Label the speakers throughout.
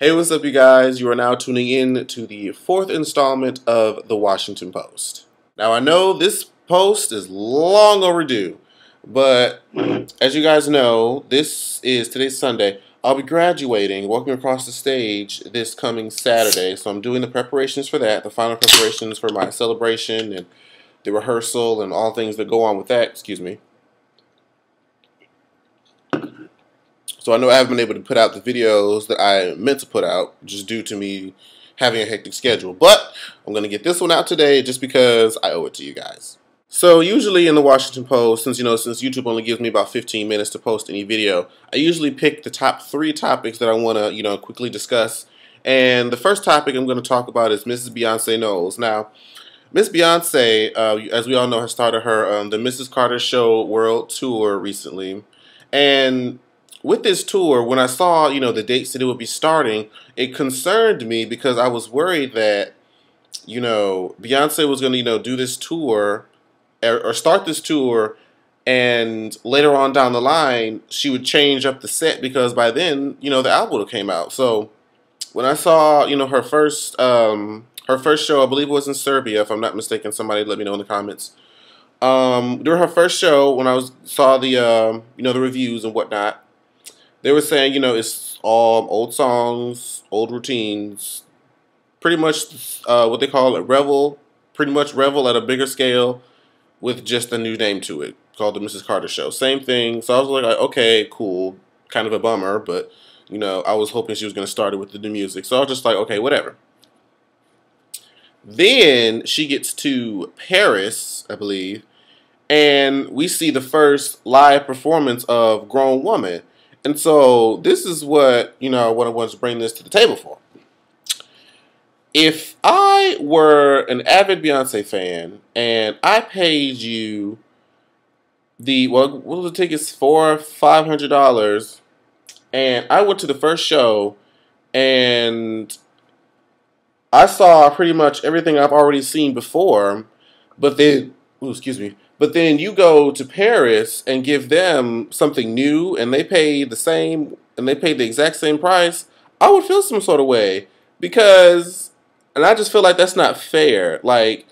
Speaker 1: Hey, what's up, you guys? You are now tuning in to the fourth installment of the Washington Post. Now, I know this post is long overdue, but as you guys know, today's Sunday. I'll be graduating, walking across the stage this coming Saturday, so I'm doing the preparations for that, the final preparations for my celebration and the rehearsal and all things that go on with that. Excuse me. So I know I haven't been able to put out the videos that I meant to put out, just due to me having a hectic schedule. But I'm going to get this one out today just because I owe it to you guys. So usually in the Washington Post, since YouTube only gives me about 15 minutes to post any video, I usually pick the top 3 topics that I want to, quickly discuss. And the first topic I'm going to talk about is Mrs. Beyonce Knowles. Now, Miss Beyonce, as we all know, has started her the Mrs. Carter Show World Tour recently. And with this tour, when I saw, the dates that it would be starting, it concerned me because I was worried that, Beyonce was going to, do this tour or start this tour, and later on down the line, she would change up the set because by then, the album came out. So when I saw, her first show, I believe it was in Serbia, if I'm not mistaken. Somebody let me know in the comments. During her first show, when I saw the, the reviews and whatnot, they were saying, it's all old songs, old routines, pretty much what they call it, revel at a bigger scale with just a new name to it, called the Mrs. Carter Show. Same thing. So I was like, okay, cool, kind of a bummer, but, I was hoping she was going to start it with the new music. So I was just like, okay, whatever. Then she gets to Paris, I believe, and we see the first live performance of Grown Woman. And so this is what, what I wanted to bring this to the table for. If I were an avid Beyonce fan and I paid you what were the tickets for? $500, and I went to the first show and I saw pretty much everything I've already seen before, but then, but then you go to Paris and give them something new, and they pay the exact same price, I would feel some sort of way because, and I just feel like that's not fair. Like,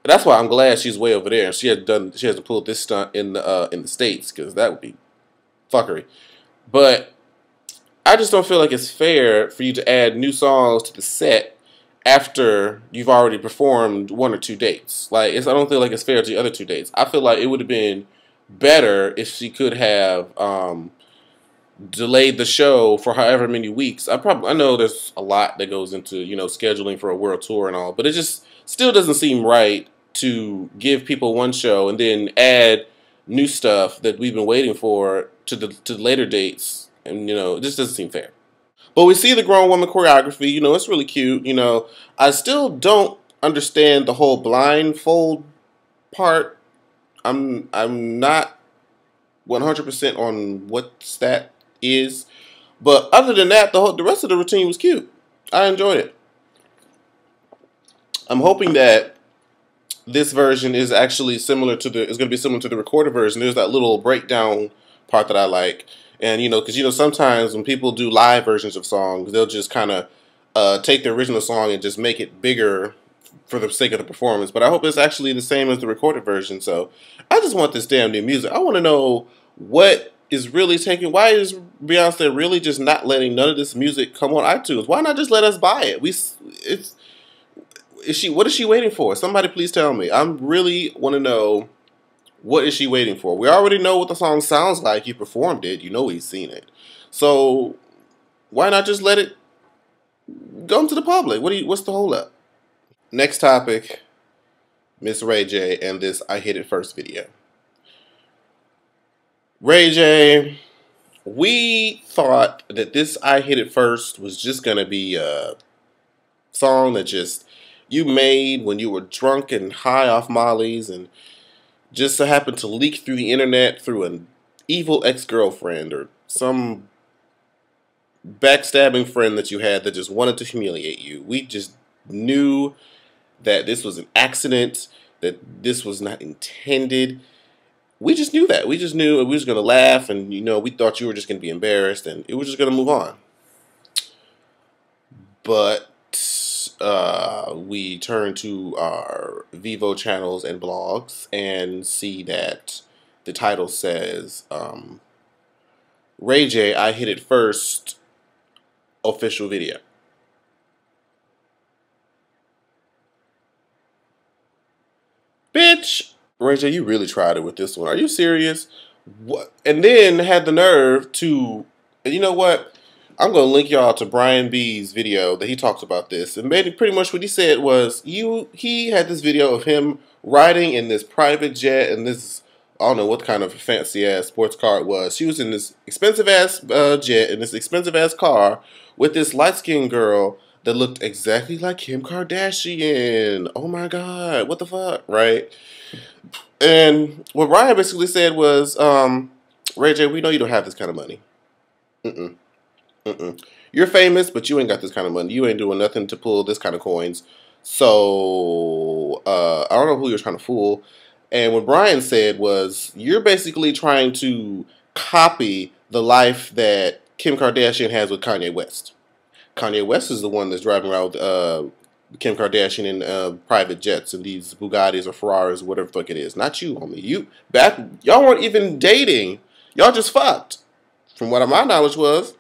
Speaker 1: that's why I'm glad she's way over there and she hasn't pulled this stunt in the States, because that would be fuckery. But I just don't feel like it's fair for you to add new songs to the set after you've already performed 1 or 2 dates. Like, I don't feel like it's fair to the other 2 dates. I feel like it would have been better if she could have delayed the show for however many weeks. I know there's a lot that goes into, scheduling for a world tour and all, but it just still doesn't seem right to give people one show and then add new stuff that we've been waiting for to the later dates. And, it just doesn't seem fair. But we see the Grown Woman choreography, it's really cute, I still don't understand the whole blindfold part. I'm not 100% on what that is. But other than that, the rest of the routine was cute. I enjoyed it. I'm hoping that this version is actually is going to be similar to the recorded version. There's that little breakdown part that I like. And, because, sometimes when people do live versions of songs, they'll just kind of take the original song and just make it bigger for the sake of the performance. But I hope it's actually the same as the recorded version. So I just want this damn new music. I want to know what is really taking. Why is Beyonce really just not letting none of this music come on iTunes? Why not just let us buy it? What is she waiting for? Somebody please tell me. I really want to know. What is she waiting for? We already know what the song sounds like. You performed it. We've seen it. So why not just let it go to the public? What's the hold up? Next topic, Miss Ray J and this I Hit It First video. Ray J, we thought that this I Hit It First was just going to be a song that just you made when you were drunk and high off Molly's and just so happened to leak through the internet through an evil ex-girlfriend or some backstabbing friend that you had that just wanted to humiliate you. We just knew that this was an accident, that this was not intended. We just knew that. We just knew, and we was going to laugh, and, we thought you were just going to be embarrassed, and it was just going to move on. But we turn to our Vivo channels and blogs and see that the title says Ray J, I Hit It First official video. Bitch, Ray J, you really tried it with this one. Are you serious? What? And then had the nerve to, and you know what? I'm going to link y'all to Brian B's video that he talks about this. And pretty much what he said was, he had this video of him riding in this private jet, and this, I don't know what kind of fancy-ass sports car it was. She was in this expensive-ass jet, in this expensive-ass car, with this light-skinned girl that looked exactly like Kim Kardashian. Oh my God, what the fuck, right? And what Brian basically said was, Ray J, we know you don't have this kind of money. You're famous, but you ain't got this kind of money. You ain't doing nothing to pull this kind of coins. So, I don't know who you're trying to fool. And what Brian said was, you're basically trying to copy the life that Kim Kardashian has with Kanye West. Kanye West is the one that's driving around with Kim Kardashian in private jets and these Bugattis or Ferraris or whatever the fuck it is. Not you, homie. Y'all weren't even dating. Y'all just fucked. From what my knowledge was,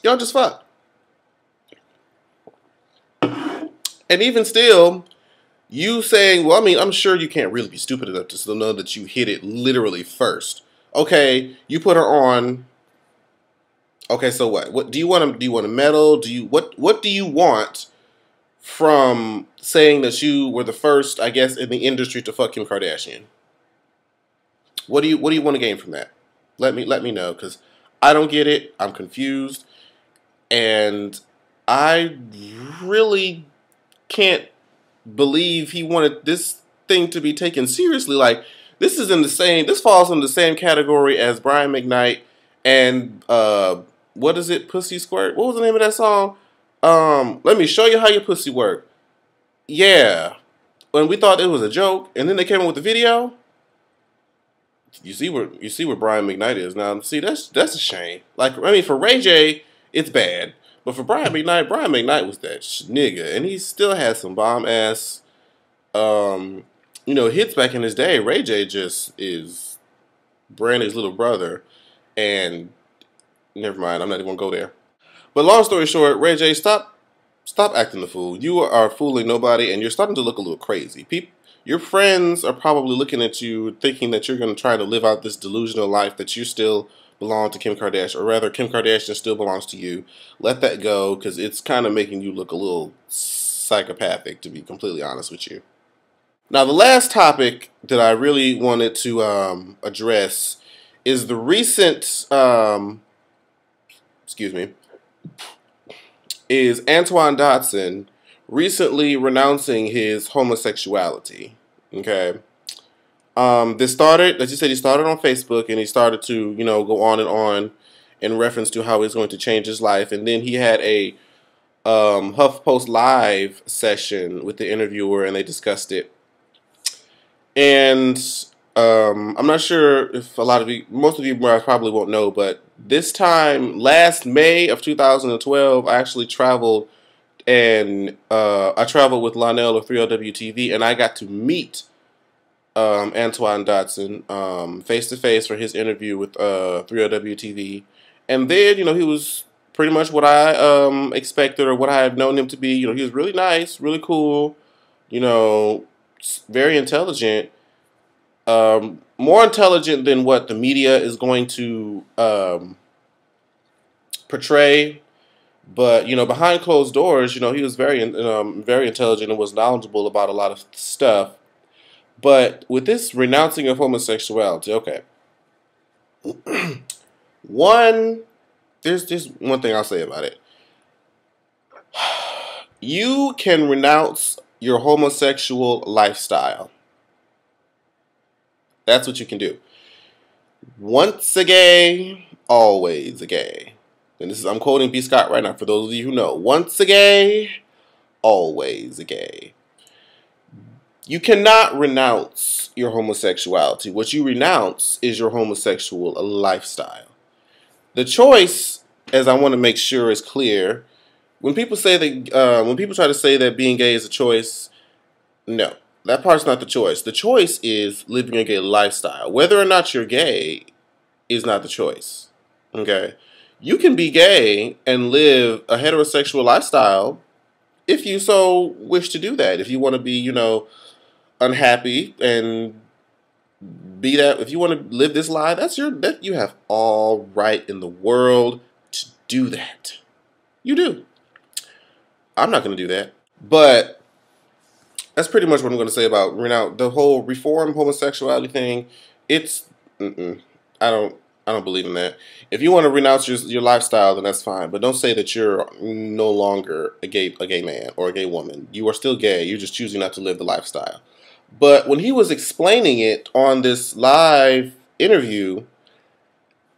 Speaker 1: y'all just fucked. And even still, you saying, well, I mean, I'm sure you can't really be stupid enough to still know that you hit it literally first. Okay, you put her on. Okay, so what? What do you want? Do you want a medal? What do you want from saying that you were the first, I guess, in the industry to fuck Kim Kardashian? What do you want to gain from that? Let me know, because I don't get it. I'm confused, and I really can't believe he wanted this thing to be taken seriously. Like, this falls in the same category as Brian McKnight and what is it, Pussy Squirt? What was the name of that song? Let me show you how your pussy work. Yeah. When we thought it was a joke, and then they came in with the video. You see where Brian McKnight is now. See, that's a shame. Like, I mean, for Ray J, it's bad. But for Brian McKnight was that nigga, and he still has some bomb ass, hits back in his day. Ray J just is Brandy's little brother, and never mind. I'm not even gonna go there. But long story short, Ray J, stop acting the fool. You are fooling nobody, and you're starting to look a little crazy. Your friends are probably looking at you, thinking that you're gonna try to live out this delusional life that you still belong to Kim Kardashian, or rather Kim Kardashian still belongs to you. Let that go, because it's kind of making you look a little psychopathic, to be completely honest with you. Now, the last topic that I really wanted to address is the recent, is Antoine Dodson recently renouncing his homosexuality. Okay. This started, as you said, he started on Facebook, and he started to, go on in reference to how he's going to change his life. And then he had a HuffPost Live session with the interviewer, and they discussed it. And I'm not sure if most of you probably won't know, but this time, last May of 2012, I actually traveled, and I traveled with Lionel of 3LWTV, and I got to meet Antoine Dodson face to face for his interview with 3LWTV, and then he was pretty much what I expected, or what I had known him to be. He was really nice, really cool, very intelligent, more intelligent than what the media is going to portray. But behind closed doors, he was very intelligent and was knowledgeable about a lot of stuff. But with this renouncing of homosexuality, okay. There's just one thing I'll say about it. You can renounce your homosexual lifestyle. That's what you can do. Once a gay, always a gay. And I'm quoting B. Scott right now for those of you who know. Once a gay, always a gay. You cannot renounce your homosexuality. What you renounce is your homosexual lifestyle. The choice, as I want to make sure is clear, When people say that, when people try to say that being gay is a choice, no, that part's not the choice. The choice is living a gay lifestyle. Whether or not you're gay is not the choice. Okay, you can be gay and live a heterosexual lifestyle if you so wish to do that. If you want to be, unhappy and be that, if you want to live this lie, that you have all right in the world to do that. You do. I'm not going to do that. But that's pretty much what I'm going to say about the whole reform homosexuality thing. It's I don't believe in that. If you want to renounce your lifestyle, then that's fine. But don't say that you're no longer a gay man or a gay woman. You are still gay. You're just choosing not to live the lifestyle. But when he was explaining it on this live interview,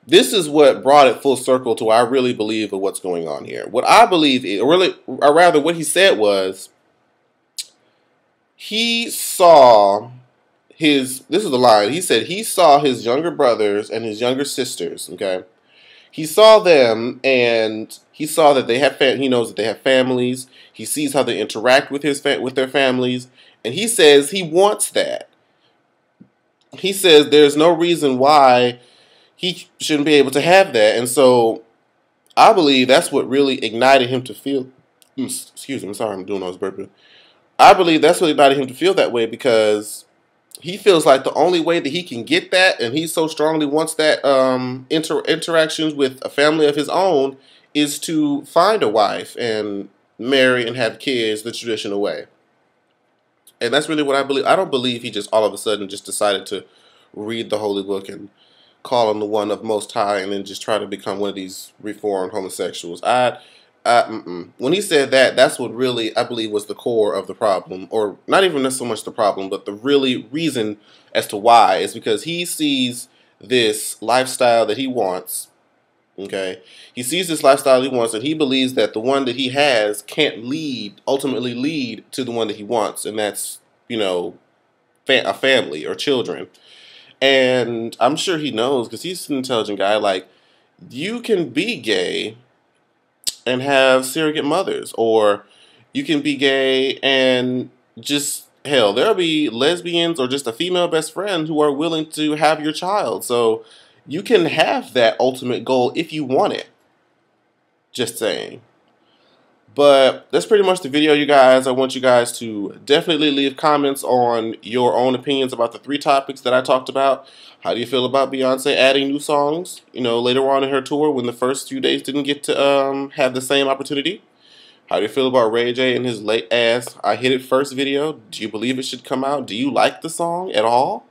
Speaker 1: this is what brought it full circle to what I really believe of what's going on here. What I believe is, or rather what he said was, he saw this is the line, he said he saw his younger brothers and his younger sisters, okay? He saw them, and he saw that they have he knows that they have families. He sees how they interact with their families, and he says he wants that. He says there's no reason why he shouldn't be able to have that. And so I believe that's what really ignited him to feel, excuse me, I'm sorry, I'm doing all this burping. I believe that's what ignited him to feel that way, because he feels like the only way that he can get that, and he so strongly wants that interactions with a family of his own, is to find a wife and marry and have kids the traditional way. And that's really what I believe. I don't believe he just all of a sudden just decided to read the holy book and call on the one of Most High and then just try to become one of these reformed homosexuals. When he said that, that's what really, I believe, was the core of the problem. Or not even so much the problem, but the really reason as to why is because he sees this lifestyle that he wants. Okay, he sees this lifestyle he wants, and he believes that the one that he has can't ultimately lead to the one that he wants, and that's, a family or children. And I'm sure he knows, because he's an intelligent guy, like, you can be gay and have surrogate mothers, or you can be gay and just, hell, there'll be lesbians or just a female best friend who are willing to have your child. So you can have that ultimate goal if you want it. Just saying. But that's pretty much the video, you guys. I want you guys to definitely leave comments on your own opinions about the 3 topics that I talked about. How do you feel about Beyonce adding new songs, later on in her tour when the first few days didn't get to have the same opportunity? How do you feel about Ray J and his late ass I Hit It First video? Do you believe it should come out? Do you like the song at all?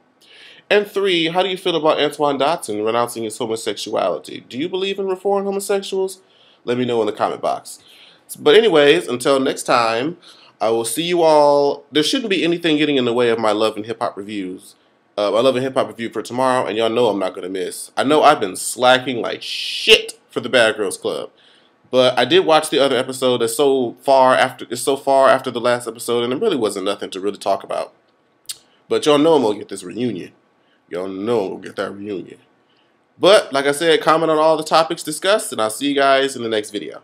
Speaker 1: And 3, how do you feel about Antoine Dodson renouncing his homosexuality? Do you believe in reformed homosexuals? Let me know in the comment box. But anyways, until next time, I will see you all. There shouldn't be anything getting in the way of my Love and Hip Hop reviews. My Love and Hip Hop review for tomorrow, and y'all know I'm not going to miss. I know I've been slacking like shit for the Bad Girls Club. But I did watch the other episode that's so far after the last episode, and it really wasn't nothing to really talk about. But y'all know I'm going to get this reunion. Y'all know we'll get that reunion. But, like I said, comment on all the topics discussed, and I'll see you guys in the next video.